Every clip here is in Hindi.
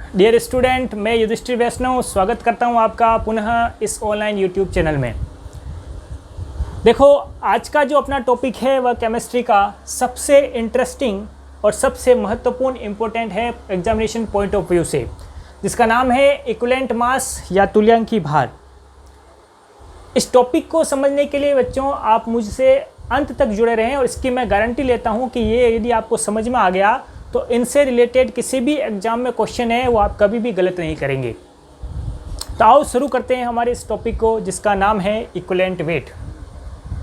डियर स्टूडेंट, मैं युधिष्ठिर वैष्णव स्वागत करता हूं आपका पुनः इस ऑनलाइन यूट्यूब चैनल में। देखो, आज का जो अपना टॉपिक है वह केमिस्ट्री का सबसे इंटरेस्टिंग और सबसे महत्वपूर्ण इम्पोर्टेंट है एग्जामिनेशन पॉइंट ऑफ व्यू से, जिसका नाम है इक्विवेलेंट मास या तुल्यांकी भार। इस टॉपिक को समझने के लिए बच्चों आप मुझसे अंत तक जुड़े रहें और इसकी मैं गारंटी लेता हूं कि ये यदि आपको समझ में आ गया तो इनसे रिलेटेड किसी भी एग्जाम में क्वेश्चन है वो आप कभी भी गलत नहीं करेंगे। तो आओ शुरू करते हैं हमारे इस टॉपिक को, जिसका नाम है इक्विवेलेंट वेट।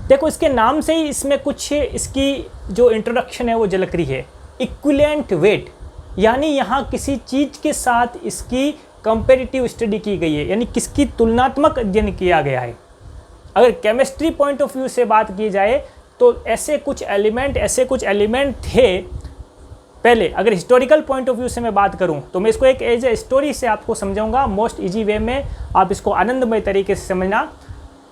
देखो, इसके नाम से ही इसमें कुछ इसकी जो इंट्रोडक्शन है वो झलक रही है। इक्विवेलेंट वेट यानी यहाँ किसी चीज़ के साथ इसकी कंपेरेटिव स्टडी की गई है, यानी किसकी तुलनात्मक अध्ययन किया गया है। अगर केमिस्ट्री पॉइंट ऑफ व्यू से बात की जाए तो ऐसे कुछ एलिमेंट थे पहले। अगर हिस्टोरिकल पॉइंट ऑफ व्यू से मैं बात करूं तो मैं इसको एक एज ए स्टोरी से आपको समझाऊंगा, मोस्ट इजी वे में आप इसको आनंदमय तरीके से समझना।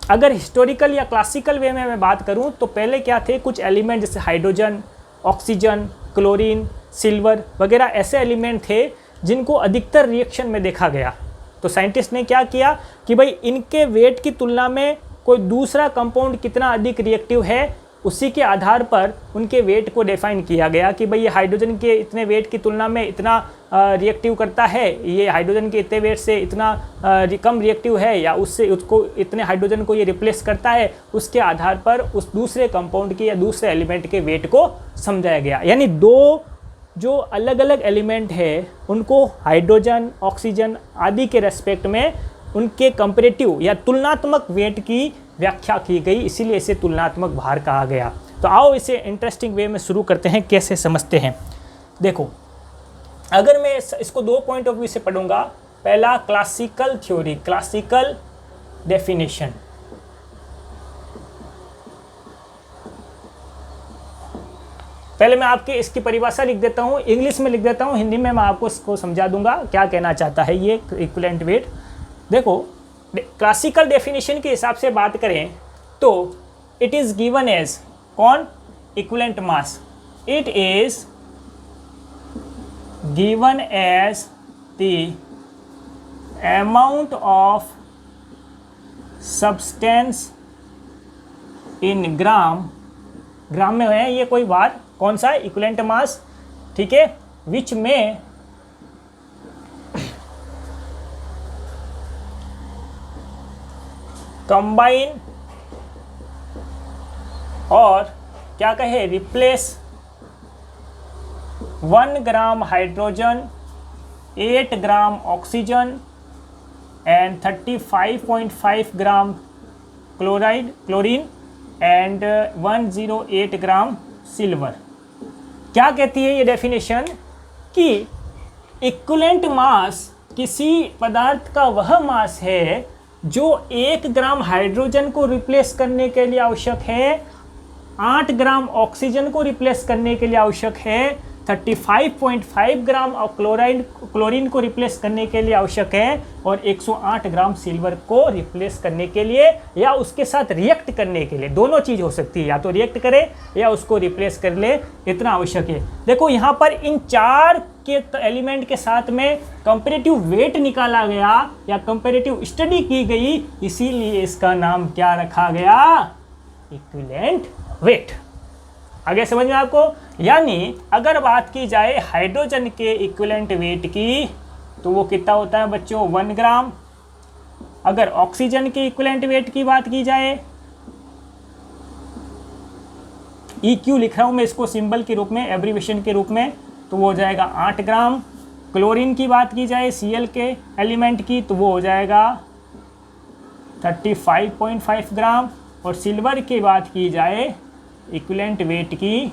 अगर हिस्टोरिकल या क्लासिकल वे में मैं बात करूं तो पहले क्या थे, कुछ एलिमेंट जैसे हाइड्रोजन, ऑक्सीजन, क्लोरीन, सिल्वर वगैरह ऐसे एलिमेंट थे जिनको अधिकतर रिएक्शन में देखा गया। तो साइंटिस्ट ने क्या किया कि भाई इनके वेट की तुलना में कोई दूसरा कंपाउंड कितना अधिक रिएक्टिव है, उसी के आधार पर उनके वेट को डिफाइन किया गया कि भाई ये हाइड्रोजन के इतने वेट की तुलना में इतना रिएक्टिव करता है, ये हाइड्रोजन के इतने वेट से इतना कम रिएक्टिव है, या उससे उसको इतने हाइड्रोजन को ये रिप्लेस करता है। उसके आधार पर उस दूसरे कंपाउंड के या दूसरे एलिमेंट के वेट को समझाया गया। यानी दो जो अलग अलग एलिमेंट है उनको हाइड्रोजन, ऑक्सीजन आदि के रेस्पेक्ट में उनके कंपेरेटिव या तुलनात्मक वेट की व्याख्या की गई, इसीलिए इसे तुलनात्मक भार कहा गया। तो आओ इसे इंटरेस्टिंग वे में शुरू करते हैं, कैसे समझते हैं। देखो, अगर मैं इसको दो पॉइंट ऑफ व्यू से पढ़ूंगा, पहला क्लासिकल थ्योरी, क्लासिकल डेफिनेशन। पहले मैं आपके इसकी परिभाषा लिख देता हूँ, इंग्लिश में लिख देता हूँ, हिंदी में मैं आपको इसको समझा दूंगा क्या कहना चाहता है ये इक्विवेलेंट वेट। देखो, क्लासिकल डेफिनेशन के हिसाब से बात करें तो इट इज़ गिवन एज कौन, equivalent mass. It is given as the amount of substance in gram, gram में है ये कोई बार, कौन सा, इक्विवेलेंट मास, ठीक है, विच में कंबाइन और क्या कहे, replace 1 gram hydrogen, 8 gram oxygen and 35.5 gram chlorine and 108 gram silver. क्या कहती है ये डेफिनेशन कि इक्विवेलेंट मास किसी पदार्थ का वह मास है जो 1 ग्राम हाइड्रोजन को रिप्लेस करने के लिए आवश्यक है, 8 ग्राम ऑक्सीजन को रिप्लेस करने के लिए आवश्यक है, 35.5 ग्राम क्लोरीन को रिप्लेस करने के लिए आवश्यक है, और 108 ग्राम सिल्वर को रिप्लेस करने के लिए या उसके साथ रिएक्ट करने के लिए, दोनों चीज़ हो सकती है, या तो रिएक्ट करे या उसको रिप्लेस कर ले, इतना आवश्यक है। देखो, यहाँ पर इन चार के एलिमेंट के साथ में कंपेरेटिव वेट निकाला गया या कंपेरेटिव स्टडी की गई, इसीलिए इसका नाम क्या रखा गया, इक्विवेलेंट वेट। आगे समझ में आपको। यानी अगर बात की जाए हाइड्रोजन के इक्विवेलेंट वेट की तो वो कितना होता है बच्चों, 1 ग्राम। अगर ऑक्सीजन के इक्विवेलेंट वेट की बात की जाए, EQ लिख रहा हूं मैं इसको सिंबल के रूप में, एब्रीविएशन के रूप में, तो वो हो जाएगा 8 ग्राम। क्लोरीन की बात की जाए Cl के एलिमेंट की तो वो हो जाएगा 35.5 ग्राम, और सिल्वर की बात की जाए इक्विवेलेंट वेट की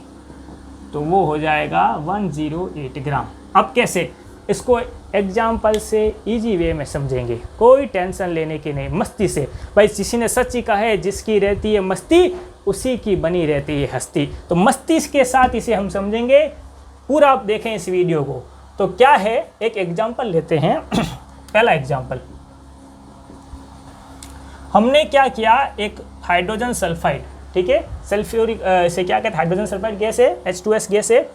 तो वो हो जाएगा 108 ग्राम। अब कैसे इसको एग्जाम्पल से इजी वे में समझेंगे, कोई टेंशन लेने की नहीं, मस्ती से। भाई किसी ने सच ही कहा है, जिसकी रहती है मस्ती उसी की बनी रहती है हस्ती। तो मस्ती के साथ इसे हम समझेंगे, पूरा आप देखें इस वीडियो को। तो क्या है, एक एग्जाम्पल लेते हैं। पहला एग्जाम्पल, हमने क्या किया, एक हाइड्रोजन सल्फाइड, ठीक है, सल्फ्यूरिक से क्या कहते हैं, हाइड्रोजन सल्फाइड गैस है, H2S गैस है।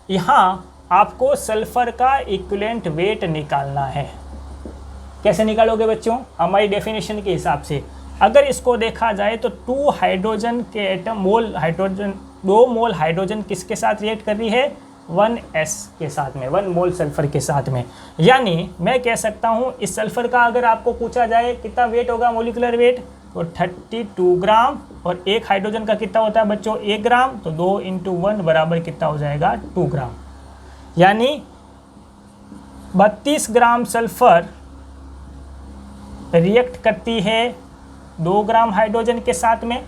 यहाँ आपको सल्फर का इक्विवेलेंट वेट निकालना है। कैसे निकालोगे बच्चों? हमारी डेफिनेशन के हिसाब से अगर इसको देखा जाए तो 2 हाइड्रोजन के एटम मोल हाइड्रोजन 2 मोल हाइड्रोजन किसके साथ रिएक्ट कर रही है? 1s के साथ में, 1 मोल सल्फर के साथ में। यानी मैं कह सकता हूँ इस सल्फर का अगर आपको पूछा जाए कितना वेट होगा, मोलिकुलर वेट, तो 32 ग्राम, और एक हाइड्रोजन का कितना होता है बच्चों? 1 ग्राम, तो 2 × 1 बराबर कितना हो जाएगा? 2 ग्राम। यानी 32 ग्राम सल्फर रिएक्ट करती है 2 ग्राम हाइड्रोजन के साथ में,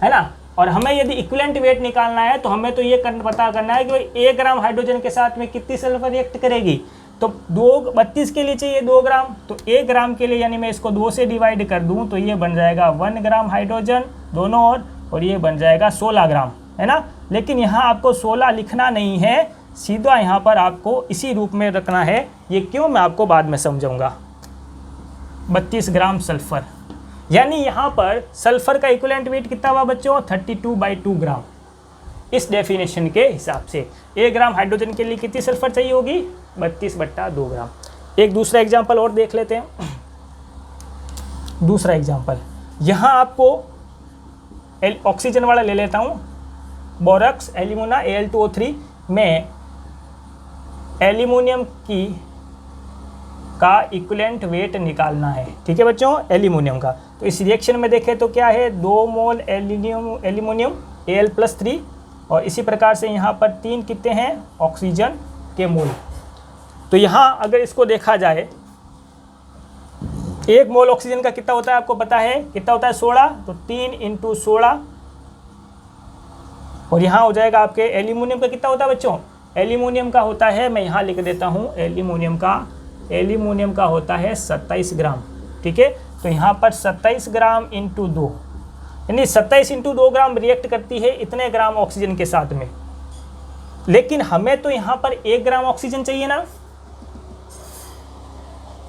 है ना। और हमें यदि इक्विवेलेंट वेट निकालना है तो हमें तो ये पता करना है कि भाई 1 ग्राम हाइड्रोजन के साथ में कितनी सल्फर रिएक्ट करेगी। तो 32 के लिए चाहिए 2 ग्राम, तो 1 ग्राम के लिए यानी मैं इसको 2 से डिवाइड कर दूं तो ये बन जाएगा 1 ग्राम हाइड्रोजन दोनों और ये बन जाएगा 16 ग्राम, है ना। लेकिन यहाँ आपको 16 लिखना नहीं है, सीधा यहाँ पर आपको इसी रूप में रखना है। ये क्यों, मैं आपको बाद में समझाऊंगा। 32 ग्राम सल्फर, यानी यहाँ पर सल्फर का इक्विवेलेंट वेट कितना हुआ बच्चों? 32/2 ग्राम। इस डेफिनेशन के हिसाब से 1 ग्राम हाइड्रोजन के लिए कितनी सल्फर चाहिए होगी? 32/2 ग्राम। एक दूसरा एग्जाम्पल और देख लेते हैं। दूसरा एग्जाम्पल यहाँ आपको ऑक्सीजन वाला ले लेता हूँ, बोरॉक्स एल्यूमिना Al2O3 में एल्यूमिनियम का इक्विवेलेंट वेट निकालना है। ठीक है बच्चों, एल्यूमिनियम का। तो इस रिएक्शन में देखें तो क्या है? 2 मोल एल्यूमिनियम Al+3, और इसी प्रकार से यहाँ पर 3 कितने हैं? ऑक्सीजन के मोल। तो यहाँ अगर इसको देखा जाए 1 मोल ऑक्सीजन का कितना होता है आपको पता है? कितना होता है? 16, तो 3 × 16, और यहाँ हो जाएगा आपके एल्यूमिनियम का कितना होता है बच्चों? एल्यूमिनियम का होता है, मैं यहाँ लिख देता हूँ, एल्यूमिनियम का होता है 27 ग्राम। ठीक है, तो यहाँ पर 27 ग्राम × 2, यानी 27 × 2 ग्राम रिएक्ट करती है इतने ग्राम ऑक्सीजन के साथ में। लेकिन हमें तो यहाँ पर 1 ग्राम ऑक्सीजन चाहिए ना,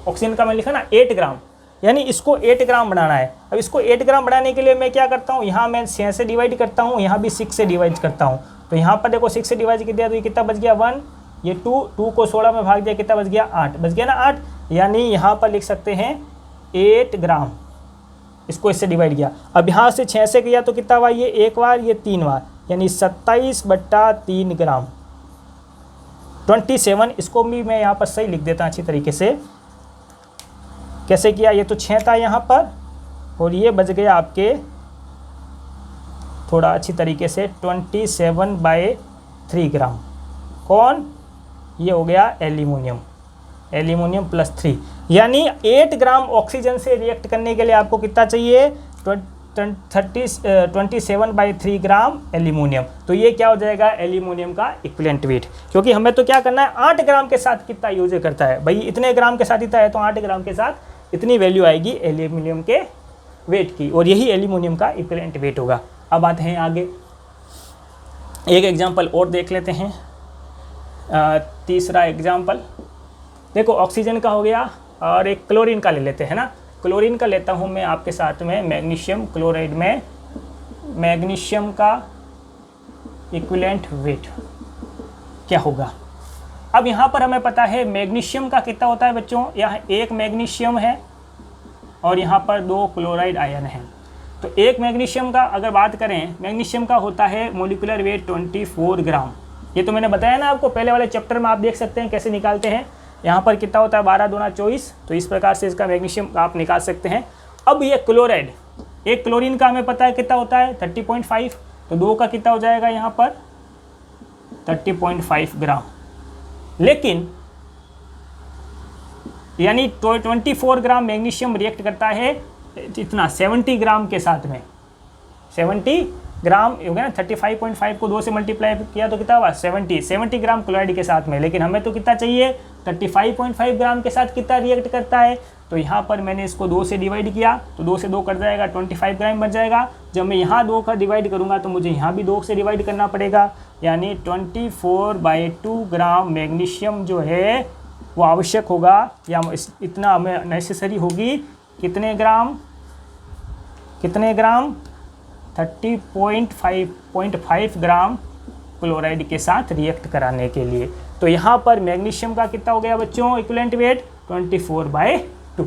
ऑक्सीजन का मैं लिखा ना 8 ग्राम, यानी इसको 8 ग्राम बनाना है। अब इसको 8 ग्राम बनाने के लिए मैं क्या करता हूँ? यहाँ मैं 6 से डिवाइड करता हूँ, यहाँ भी 6 से डिवाइड करता हूँ। तो यहाँ पर देखो 6 से डिवाइड कर दिया तो ये कितना बच गया? 1, ये 2 को 16 में भाग दिया, कितना बच गया? 8 बच गया ना, 8। यानी यहाँ पर लिख सकते हैं 8 ग्राम, इसको इससे डिवाइड किया। अब यहाँ से 6 से किया तो कितना हुआ? ये 1 बार, ये 3 बार, यानी 27/3 ग्राम, 27। इसको भी मैं यहाँ पर सही लिख देता अच्छी तरीके से। कैसे किया? ये तो 6 था यहाँ पर, और ये बच गया आपके थोड़ा अच्छी तरीके से 27/3 ग्राम। कौन? ये हो गया एल्यूमिनियम +3। यानी 8 ग्राम ऑक्सीजन से रिएक्ट करने के लिए आपको कितना चाहिए? 27/3 ग्राम एल्यूमिनियम। तो ये क्या हो जाएगा? एल्यूमिनियम का इक्विवेलेंट वेट। क्योंकि हमें तो क्या करना है? 8 ग्राम के साथ कितना यूज करता है भाई, इतने ग्राम के साथ इतना है, तो 8 ग्राम के साथ इतनी वैल्यू आएगी एल्यूमिनियम के वेट की, और यही एल्यूमिनियम का इक्विवेलेंट वेट होगा। अब आते हैं आगे, एक एग्जाम्पल और देख लेते हैं। तीसरा एग्जाम्पल देखो, ऑक्सीजन का हो गया, और एक क्लोरीन का ले लेते हैं ना। क्लोरीन का लेता हूँ मैं आपके साथ में, मैग्नीशियम क्लोराइड में मैग्नीशियम का इक्विवेलेंट वेट क्या होगा। अब यहाँ पर हमें पता है मैग्नीशियम का कितना होता है बच्चों? यहाँ 1 मैग्नीशियम है और यहाँ पर 2 क्लोराइड आयन हैं। तो 1 मैग्नीशियम का अगर बात करें, मैग्नीशियम का होता है मोलिकुलर वेट 24 ग्राम। ये तो मैंने बताया ना आपको, पहले वाले चैप्टर में आप देख सकते हैं कैसे निकालते हैं। यहाँ पर कितना होता है? 12 दूना 24, तो इस प्रकार से इसका मैग्नीशियम आप निकाल सकते हैं। अब ये क्लोराइड, एक क्लोरीन का हमें पता है कितना होता है? 30.5, तो 2 का कितना हो जाएगा यहाँ पर? 30.5 ग्राम। लेकिन यानी 24 ग्राम मैग्नीशियम रिएक्ट करता है इतना 70 ग्राम के साथ में। 70 ग्राम हो गया ना, 35.5 को 2 से मल्टीप्लाई किया तो कितना हुआ? 70 ग्राम क्लोराइड के साथ में। लेकिन हमें तो कितना चाहिए? 35.5 ग्राम के साथ कितना रिएक्ट करता है? तो यहाँ पर मैंने इसको 2 से डिवाइड किया, तो 2 से 2 कट जाएगा, 25 ग्राम बन जाएगा। जब मैं यहाँ 2 का डिवाइड करूँगा तो मुझे यहाँ भी 2 से डिवाइड करना पड़ेगा, यानी 24/2 ग्राम मैग्नीशियम जो है वो आवश्यक होगा, या इतना हमें नेसेसरी होगी। कितने ग्राम? 30.5 ग्राम क्लोराइड के साथ रिएक्ट कराने के लिए। तो यहाँ पर मैग्नीशियम का कितना हो गया बच्चों इक्विवेलेंट वेट 24/2।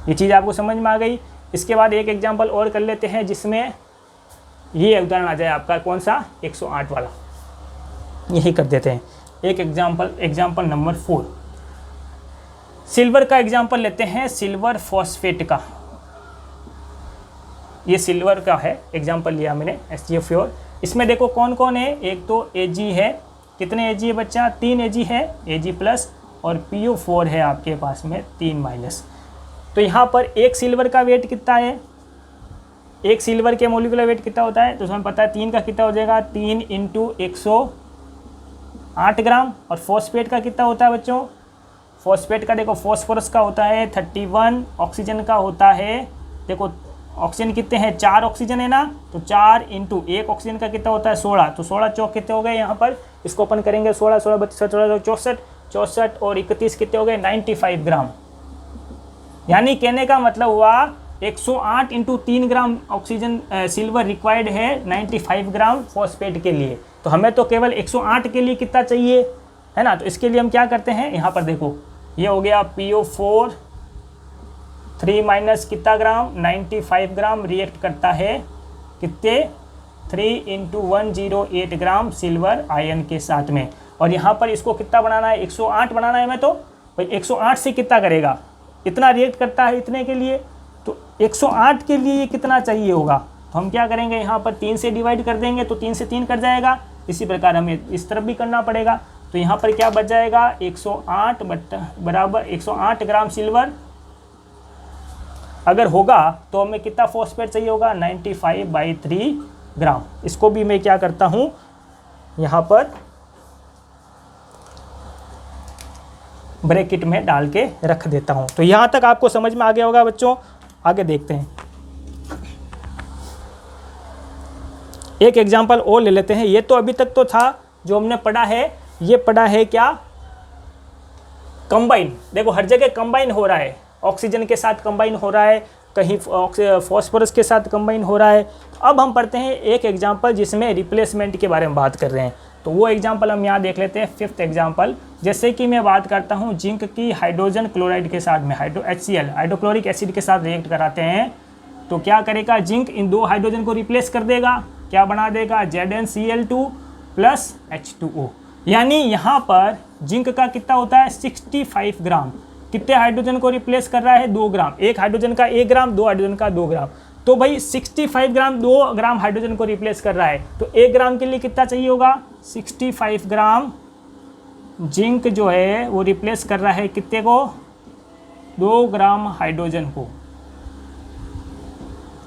ये चीज़ आपको समझ में आ गई। इसके बाद एक एग्जाम्पल और कर लेते हैं जिसमें ये उदाहरण आ जाए आपका कौन सा 108 वाला, यही कर देते हैं। एक एग्जाम्पल नंबर 4 सिल्वर का एग्जाम्पल लेते हैं, सिल्वर फॉस्फेट का। ये सिल्वर का है एग्जाम्पल लिया मैंने SgF4। इसमें देखो कौन कौन है, एक तो Ag है, कितने Ag है बच्चा 3 Ag है, Ag+ और PO4 है आपके पास में 3-। तो यहाँ पर एक सिल्वर का वेट कितना है, एक सिल्वर के मोलिकुलर वेट कितना होता है, तो हमें पता है 3 का कितना हो जाएगा 3 × 108 ग्राम। और फॉस्फेट का कितना होता है बच्चों, फॉस्फेट का देखो फॉस्फोरस का होता है 31, ऑक्सीजन का होता है, देखो ऑक्सीजन कितने हैं 4 ऑक्सीजन है ना, तो 4 × 1 ऑक्सीजन का कितना होता है 16, तो 16 चौक कितने हो गए यहाँ पर, इसको अपन करेंगे 16 16 32 16 64 64 और 31 कितने हो गए 95 ग्राम। यानी कहने का मतलब हुआ 108 × 3 ग्राम ऑक्सीजन सिल्वर रिक्वायर्ड है 95 ग्राम फॉस्फेट के लिए। तो हमें तो केवल 108 के लिए कितना चाहिए है ना, तो इसके लिए हम क्या करते हैं, यहाँ पर देखो ये हो गया PO4 3- कितना ग्राम 95 ग्राम रिएक्ट करता है कितने 3 × 108 ग्राम सिल्वर आयन के साथ में। और यहाँ पर इसको कितना बनाना है 108 बनाना है, मैं तो भाई 108 से कितना करेगा, इतना रिएक्ट करता है इतने के लिए, तो 108 के लिए ये कितना चाहिए होगा, तो हम क्या करेंगे यहाँ पर 3 से डिवाइड कर देंगे तो 3 से 3 कट जाएगा। इसी प्रकार हमें इस तरफ भी करना पड़ेगा। तो यहाँ पर क्या बच जाएगा 108 बराबर 108 ग्राम सिल्वर अगर होगा तो हमें कितना फॉस्फेट चाहिए होगा 95/3 ग्राम। इसको भी मैं क्या करता हूँ यहाँ पर ब्रैकेट में डाल के रख देता हूँ। तो यहाँ तक आपको समझ में आ गया होगा बच्चों। आगे देखते हैं, एक एग्जांपल और ले लेते हैं। ये तो अभी तक तो था जो हमने पढ़ा है, ये पढ़ा है क्या कंबाइन। देखो हर जगह कंबाइन हो रहा है, ऑक्सीजन के साथ कंबाइन हो रहा है, कहीं फॉस्फोरस के साथ कंबाइन हो रहा है। अब हम पढ़ते हैं एक एग्जांपल जिसमें रिप्लेसमेंट के बारे में बात कर रहे हैं। तो वो एग्जांपल हम यहाँ देख लेते हैं 5th एग्जांपल। जैसे कि मैं बात करता हूँ जिंक की हाइड्रोजन क्लोराइड के साथ में HCl हाइड्रोक्लोरिक एसिड के साथ रिएक्ट कराते हैं, तो क्या करेगा जिंक इन 2 हाइड्रोजन को रिप्लेस कर देगा, क्या बना देगा ZnCl2 + H2O। यानी यहाँ पर जिंक का कितना होता है 65 ग्राम, कितने हाइड्रोजन को रिप्लेस कर रहा है 2 ग्राम, एक हाइड्रोजन का 1 ग्राम, 2 हाइड्रोजन का 2 ग्राम। तो भाई 65 ग्राम 2 ग्राम हाइड्रोजन को रिप्लेस कर रहा है, तो 1 ग्राम के लिए कितना चाहिए होगा 65 ग्राम जिंक जो है वो रिप्लेस कर रहा है कितने को 2 ग्राम हाइड्रोजन को,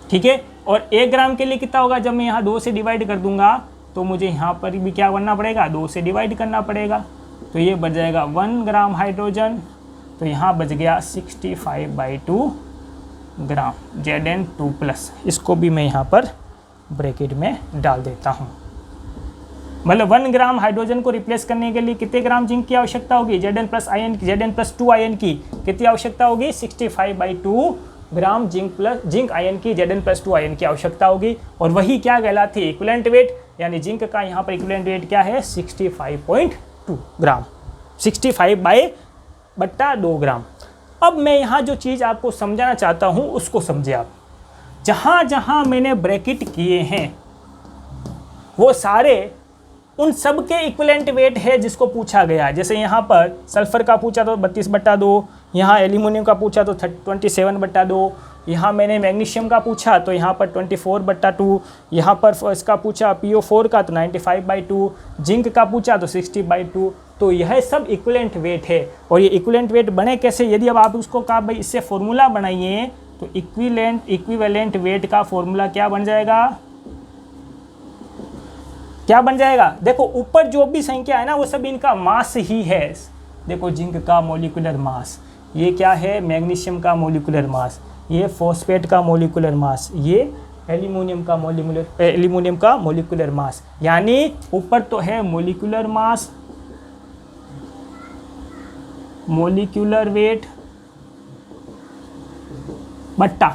ठीक है। और 1 ग्राम के लिए कितना होगा, जब मैं यहाँ 2 से डिवाइड कर दूंगा तो मुझे यहाँ पर भी क्या करना पड़ेगा 2 से डिवाइड करना पड़ेगा, तो ये बच जाएगा 1 ग्राम हाइड्रोजन। तो यहाँ बच गया 65/2 ग्राम Zn2+। इसको भी मैं यहाँ पर ब्रैकेट में डाल देता हूँ। मतलब 1 ग्राम हाइड्रोजन को रिप्लेस करने के लिए कितने ग्राम जिंक की आवश्यकता होगी, Zn+2 आयन की कितनी आवश्यकता होगी 65/2 ग्राम जिंक आयन की Zn+2 आयन की आवश्यकता होगी। और वही क्या कहलाती है इक्विवेलेंट वेट, यानी जिंक का यहाँ पर इक्विवेलेंट वेट क्या है 65.2 ग्राम, 65/2 ग्राम। अब मैं यहाँ जो चीज़ आपको समझाना चाहता हूँ उसको समझे आप। जहाँ जहाँ मैंने ब्रैकेट किए हैं वो सारे उन सब के इक्विवेलेंट वेट है जिसको पूछा गया। जैसे यहाँ पर सल्फर का पूछा तो 32/2, यहाँ एल्यूमिनियम का पूछा तो 27/2, यहाँ मैंने मैग्नीशियम का पूछा तो यहाँ पर 24/2, यहाँ पर इसका पूछा PO4 का तो 95/2, जिंक का पूछा तो 60/2। तो यह सब इक्विवेलेंट वेट है। और ये इक्विवेलेंट वेट बने कैसे, यदि अब आप उसको कहा भाई इससे फॉर्मूला बनाइए तो इक्विवेलेंट वेट का फॉर्मूला क्या बन जाएगा, क्या बन जाएगा, देखो ऊपर जो भी संख्या है ना वो सब इनका मास ही है। देखो जिंक का मोलिकुलर मास, ये क्या है मैग्नीशियम का मोलिकुलर मास, ये फॉस्फेट का मोलिकुलर मास, ये एल्यूमिनियम का मोलिकुलर मास। यानी ऊपर तो है मोलिकुलर मास, मोलिकुलर वेट बट्टा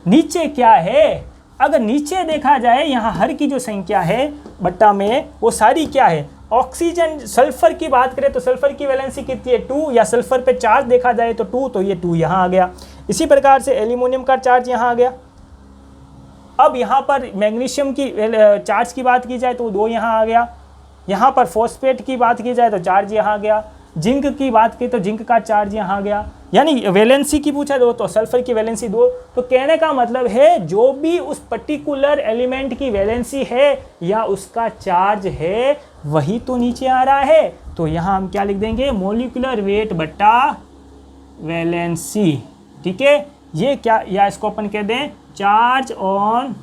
नीचे क्या है अगर नीचे देखा जाए यहाँ हर की जो संख्या है बट्टा में वो सारी क्या है, ऑक्सीजन। सल्फर की बात करें तो सल्फर की वैलेंसी कितनी है 2, या सल्फर पे चार्ज देखा जाए तो 2, तो ये 2 यहाँ आ गया। इसी प्रकार से एल्यूमिनियम का चार्ज यहाँ आ गया। अब यहाँ पर मैग्नीशियम की चार्ज की बात की जाए तो 2 यहाँ आ गया। यहाँ पर फॉस्फेट की बात की जाए तो चार्ज यहाँ आ गया। जिंक की बात की तो जिंक का चार्ज यहाँ आ गया। यानी वैलेंसी की पूछा 2 तो सल्फर की वैलेंसी 2। तो कहने का मतलब है जो भी उस पर्टिकुलर एलिमेंट की वैलेंसी है या उसका चार्ज है वही तो नीचे आ रहा है। तो यहाँ हम क्या लिख देंगे, मॉलिक्यूलर वेट बट्टा वैलेंसी। ठीक है, ये क्या, या इसको अपन कह दें चार्ज ऑन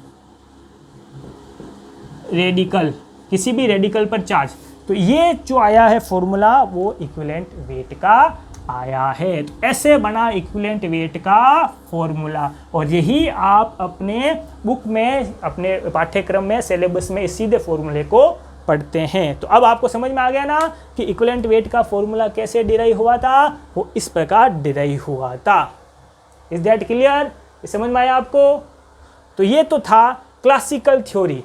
रेडिकल, किसी भी रेडिकल पर चार्ज। तो ये जो आया है फॉर्मूला वो इक्विवेलेंट वेट का आया है। तो ऐसे बना इक्विवेलेंट वेट का फॉर्मूला, और यही आप अपने बुक में, अपने पाठ्यक्रम में, सिलेबस में इस सीधे फॉर्मूले को पढ़ते हैं। तो अब आपको समझ में आ गया ना कि इक्विवेलेंट वेट का फॉर्मूला कैसे डिराइव हुआ था, वो इस प्रकार डिराइव हुआ था। Is that clear? समझ में आया आपको? तो ये तो था क्लासिकल थ्योरी।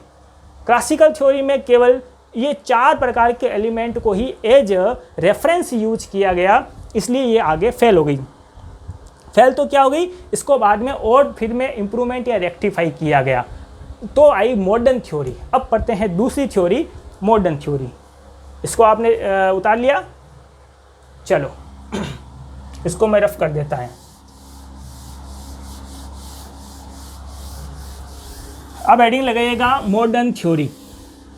क्लासिकल थ्योरी में केवल ये 4 प्रकार के एलिमेंट को ही एज रेफरेंस यूज किया गया, इसलिए ये आगे फेल हो गई। फेल तो क्या हो गई, इसको बाद में और फिर में इम्प्रूवमेंट या रेक्टिफाई किया गया। तो आई मॉडर्न थ्योरी। अब पढ़ते हैं दूसरी थ्योरी, मॉडर्न थ्योरी। इसको आपने उतार लिया? चलो इसको मैं रफ कर देता है। अब हेडिंग लगाइएगा मॉडर्न थ्योरी।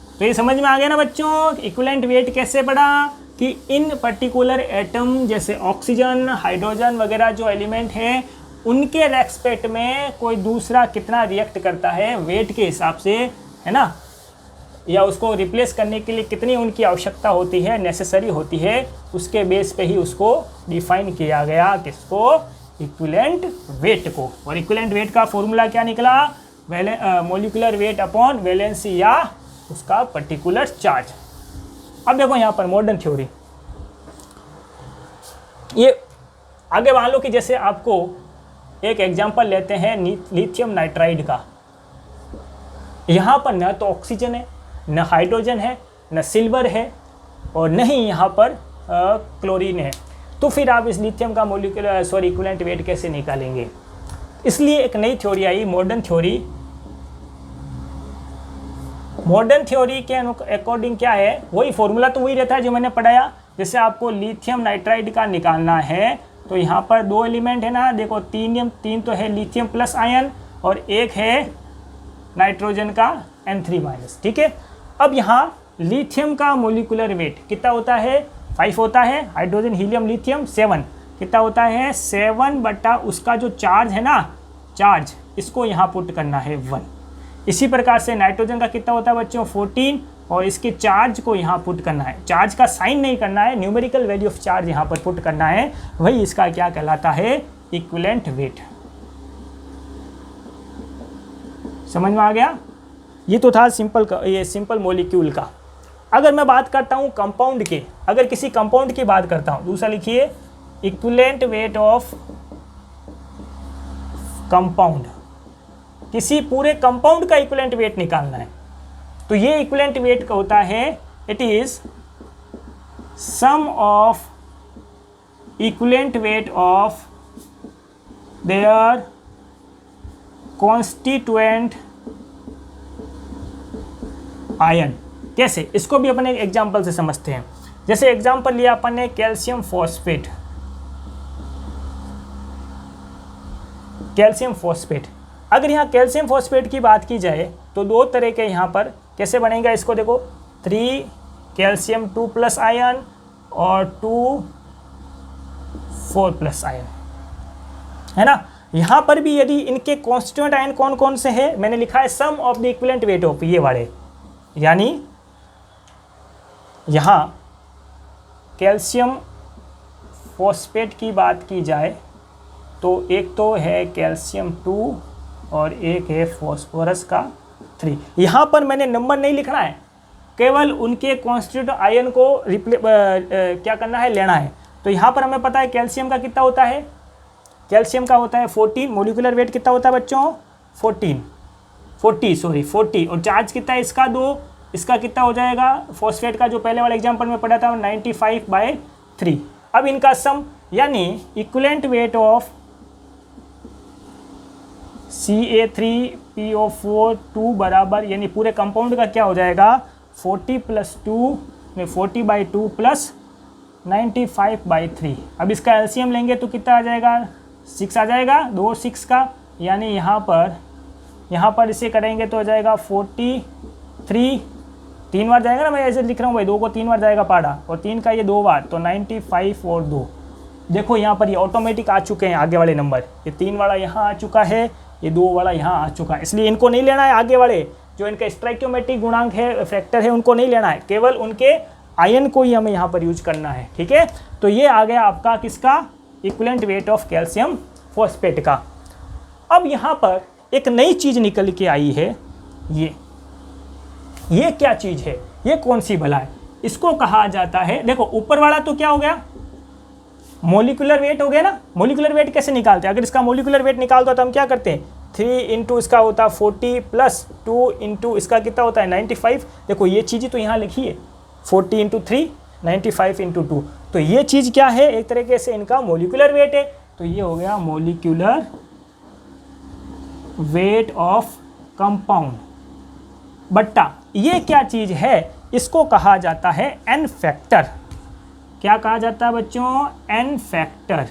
तो ये समझ में आ गया ना बच्चों, इक्विवेलेंट वेट कैसे बढ़ा कि इन पर्टिकुलर एटम जैसे ऑक्सीजन, हाइड्रोजन वगैरह जो एलिमेंट हैं उनके रेस्पेक्ट में कोई दूसरा कितना रिएक्ट करता है वेट के हिसाब से, है ना, या उसको रिप्लेस करने के लिए कितनी उनकी आवश्यकता होती है, नेसेसरी होती है, उसके बेस पे ही उसको डिफाइन किया गया, किसको, इक्विवेलेंट वेट को। और इक्विवेलेंट वेट का फॉर्मूला क्या निकला, मॉलिक्यूलर वेट अपॉन वैलेंसी या उसका पर्टिकुलर चार्ज। अब देखो यहाँ पर मॉडर्न थ्योरी, ये आगे मान लो कि जैसे आपको एक एग्जांपल लेते हैं लिथियम नाइट्राइड का। यहाँ पर न तो ऑक्सीजन है, न हाइड्रोजन है, न सिल्वर है, और न ही यहाँ पर क्लोरीन है। तो फिर आप इस लिथियम का मॉलिक्यूलर इक्विवेलेंट वेट कैसे निकालेंगे? इसलिए एक नई थ्योरी आई, मॉडर्न थ्योरी। मॉडर्न थ्योरी के अकॉर्डिंग क्या है, वही फॉर्मूला तो वही रहता है जो मैंने पढ़ाया। जैसे आपको लिथियम नाइट्राइड का निकालना है तो यहाँ पर 2 एलिमेंट है ना, देखो 3 तो है लिथियम प्लस आयन, और एक है नाइट्रोजन का N3-। ठीक है, अब यहाँ लिथियम का मॉलिक्यूलर वेट कितना होता है, 5 होता है। हाइड्रोजन, हीलियम, लिथियम 7 कितना होता है, 7 बटा उसका जो चार्ज है ना, चार्ज, इसको यहाँ पुट करना है 1। इसी प्रकार से नाइट्रोजन का कितना होता है बच्चों, 14, और इसके चार्ज को यहाँ पुट करना है। चार्ज का साइन नहीं करना है, न्यूमेरिकल वैल्यू ऑफ चार्ज यहाँ पर पुट करना है, वही इसका क्या कहलाता है, इक्विवेलेंट वेट। समझ में आ गया? ये तो था सिंपल मॉलिक्यूल का। अगर मैं बात करता हूँ कंपाउंड के, अगर किसी कंपाउंड की बात करता हूँ, दूसरा लिखिए, इक्विवेलेंट वेट ऑफ कंपाउंड। किसी पूरे कंपाउंड का इक्विवेलेंट वेट निकालना है तो ये इक्विवेलेंट वेट का होता है, it is sum of equivalent weight of their constituent ion. कैसे, इसको भी अपन एक एग्जांपल से समझते हैं। जैसे एग्जांपल लिया अपन ने कैल्शियम फॉस्फेट। कैल्शियम फॉस्फेट, अगर यहाँ कैल्शियम फॉस्फेट की बात की जाए तो 2 तरह के यहाँ पर कैसे बनेगा, इसको देखो, 3 कैल्शियम 2 प्लस आयन और 2 4 प्लस आयन, है ना। यहाँ पर भी यदि इनके कॉन्स्टिट्यूएंट आयन कौन कौन से हैं, मैंने लिखा है sum of the equivalent weight of, ये वाले, यानी यहाँ कैल्शियम फॉस्फेट की बात की जाए तो एक तो है कैल्शियम 2 और एक है फॉस्फोरस का 3। यहाँ पर मैंने नंबर नहीं लिखना है, केवल उनके कॉन्स्टिट्यूएंट आयन को क्या करना है, लेना है। तो यहाँ पर हमें पता है कैल्शियम का कितना होता है, कैल्शियम का होता है 14। मॉलिक्यूलर वेट कितना होता है बच्चों, 14। 40 और चार्ज कितना है इसका 2, इसका कितना हो जाएगा फॉस्फेट का जो पहले वाले एग्जाम्पल में पढ़ा था 95/3। अब इनका सम यानी इक्विवेलेंट वेट ऑफ Ca3PO4 2 बराबर यानी पूरे कंपाउंड का क्या हो जाएगा 40/2 प्लस 95/3। अब इसका एलसीएम लेंगे तो कितना आ जाएगा 6 आ जाएगा, 2 6 का, यानी यहाँ पर इसे करेंगे तो आ जाएगा 43, 3 बार जाएगा ना, मैं ऐसे लिख रहा हूँ भाई, 2 को 3 बार जाएगा पाड़ा और 3 का ये 2 बार, तो 95 और 2। देखो यहाँ पर ये ऑटोमेटिक आ चुके हैं आगे वाले नंबर, ये 3 वाला यहाँ आ चुका है, ये 2 वाला यहाँ आ चुका है, इसलिए इनको नहीं लेना है। आगे वाले जो इनका स्टोइकियोमेट्रिक गुणांक है फैक्टर है उनको नहीं लेना है, केवल उनके आयन को ही हमें यहाँ पर यूज करना है, ठीक है। तो ये आ गया आपका किसका equivalent weight of calcium phosphate का। अब यहाँ पर एक नई चीज़ निकल के आई है, ये क्या चीज़ है, ये कौन सी भला है, इसको कहा जाता है, देखो ऊपर वाला तो क्या हो गया मोलिकुलर वेट हो गया ना। मोलिकुलर वेट कैसे निकालते हैं, अगर इसका मोलिकुलर वेट निकालते हो तो हम क्या करते हैं 3 इंटू इसका होता है 40 प्लस 2 इंटू इसका कितना होता है 95। देखो ये चीज़ तो यहाँ लिखी है 40 इंटू 3 95 इंटू 2, तो ये चीज़ क्या है एक तरीके से इनका मोलिकुलर वेट है। तो ये हो गया मोलिकुलर वेट ऑफ कंपाउंड बट्टा ये क्या चीज़ है, इसको कहा जाता है एन फैक्टर। क्या कहा जाता है बच्चों एन फैक्टर।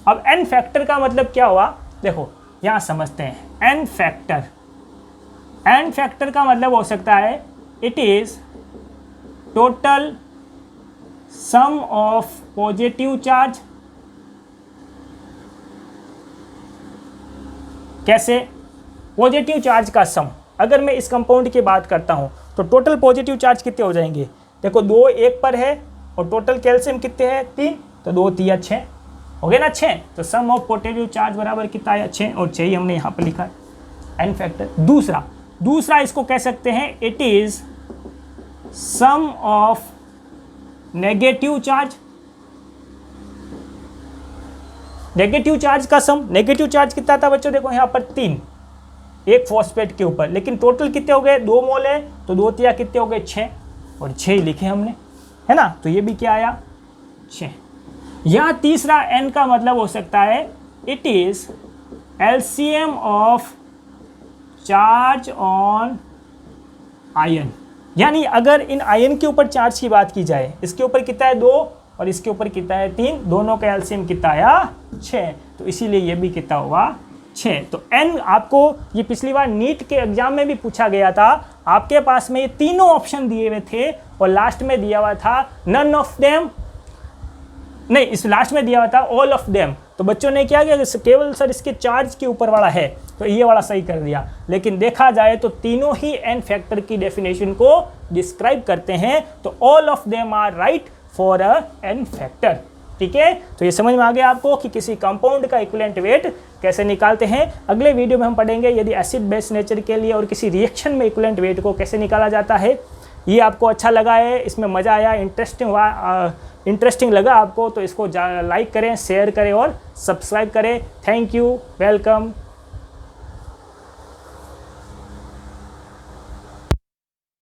अब एन फैक्टर का मतलब क्या हुआ, देखो यहाँ समझते हैं। एन फैक्टर का मतलब हो सकता है it is total sum of positive charge. कैसे, पॉजिटिव चार्ज का सम, अगर मैं इस कंपाउंड की बात करता हूँ तो टोटल पॉजिटिव चार्ज कितने हो जाएंगे, देखो 2 1 पर है और टोटल कैल्शियम कितने हैं 3, तो 2 3 6 हो गए ना 6, तो सम ऑफ पॉजिटिव चार्ज बराबर कितना है 6 और 6 ही हमने यहाँ पर लिखा है एन फैक्टर। दूसरा इसको कह सकते हैं it is sum of negative charge. Negative charge का सम, नेगेटिव चार्ज कितना था बच्चों, देखो यहाँ पर 3 एक फॉस्फेट के ऊपर, लेकिन टोटल कितने हो गए 2 मोल है, तो 2 3 कितने हो गए 6 और 6 ही लिखे हमने, है ना। तो ये भी क्या आया 6। यहाँ तीसरा एन का मतलब हो सकता है it is LCM of charge on ion, यानी अगर इन आयन के ऊपर चार्ज की बात की जाए, इसके ऊपर कितना है 2 और इसके ऊपर कितना है 3, दोनों का एलसीएम कितना आया 6, तो इसीलिए ये भी कितना हुआ 6। तो एन आपको ये पिछली बार नीट के एग्जाम में भी पूछा गया था, आपके पास में ये तीनों ऑप्शन दिए हुए थे और लास्ट में दिया हुआ था नन ऑफ देम, नहीं इस लास्ट में दिया हुआ था ऑल ऑफ देम। तो बच्चों ने क्या किया, केवल सर इसके चार्ज के ऊपर वाला है तो ये वाला सही कर दिया, लेकिन देखा जाए तो तीनों ही एन फैक्टर की डेफिनेशन को डिस्क्राइब करते हैं, तो all of them are right for a n factor, ठीक है। तो ये समझ में आ गया आपको कि किसी कंपाउंड का इक्विवेलेंट वेट कैसे निकालते हैं। अगले वीडियो में हम पढ़ेंगे यदि एसिड बेस नेचर के लिए और किसी रिएक्शन में इक्विवेलेंट वेट को कैसे निकाला जाता है। ये आपको अच्छा लगा है, इसमें मज़ा आया, इंटरेस्टिंग लगा आपको, तो इसको लाइक करें, शेयर करें और सब्सक्राइब करें। Thank you, welcome.